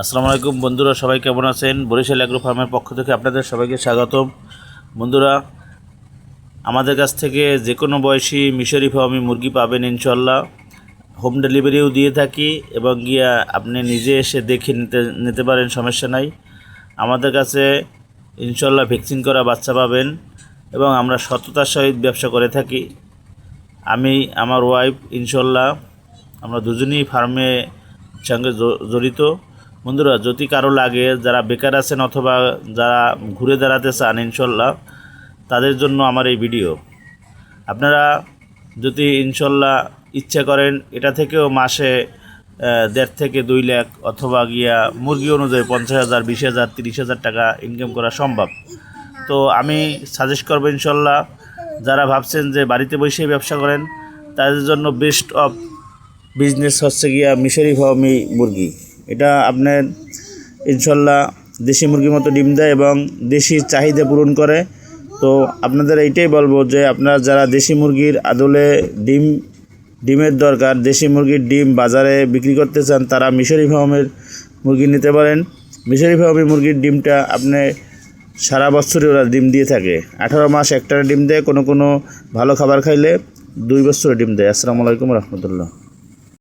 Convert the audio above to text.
আসসালামু আলাইকুম বন্ধুরা, সবাই কেমন আছেন? বরিশাল অ্যাগ্রো ফার্মের পক্ষ থেকে আপনাদের সবাইকে স্বাগতম। বন্ধুরা, আমাদের কাছ থেকে যে কোনো বয়সী মিশরি ফার্মি মুরগি পাবেন ইনশাল্লাহ। হোম ডেলিভারিও দিয়ে থাকি এবং গিয়া আপনি নিজে এসে দেখে নিতে পারেন, সমস্যা নাই। আমাদের কাছে ইনশাল্লাহ ভ্যাকসিন করা বাচ্চা পাবেন এবং আমরা সততার সহিত ব্যবসা করে থাকি। আমি, আমার ওয়াইফ, ইনশাল্লাহ আমরা দুজনেই ফার্মের সঙ্গে জড়িত। বন্ধুরা, যদি কারো লাগে, যারা বেকার আছেন অথবা যারা ঘুরে দাঁড়াতে চান ইনশাল্লাহ, তাদের জন্য আমার এই ভিডিও। আপনারা যদি ইনশাল্লাহ ইচ্ছা করেন, এটা থেকেও মাসে 1.5 থেকে 2 লাখ অথবা গিয়া মুরগি অনুযায়ী 50,000, 20,000, 30,000 টাকা ইনকাম করা সম্ভব। তো আমি সাজেস্ট করবো ইনশাল্লাহ, যারা ভাবছেন যে বাড়িতে বসেই ব্যবসা করেন, তাদের জন্য বেস্ট অফ বিজনেস হচ্ছে গিয়া মিশরি ফার্মি মুরগি। এটা আপনার ইনশাল্লাহ দেশি মুরগির মতো ডিম দেয় এবং দেশি চাহিদা পূরণ করে। তো আপনাদের এইটাই বলবো যে আপনারা যারা দেশি মুরগির আদলে ডিমের দরকার, দেশি মুরগির ডিম বাজারে বিক্রি করতে চান, তারা মিশরি ফার্মের মুরগি নিতে পারেন। মিশরি ফার্মের মুরগির ডিমটা আপনি সারা বছরই ওরা ডিম দিয়ে থাকে। 18 মাস একটানা ডিম দেয়, কোনো ভালো খাবার খাইলে 2 বছরে ডিম দেয়। আসসালামু আলাইকুম রহমতুল্লাহ।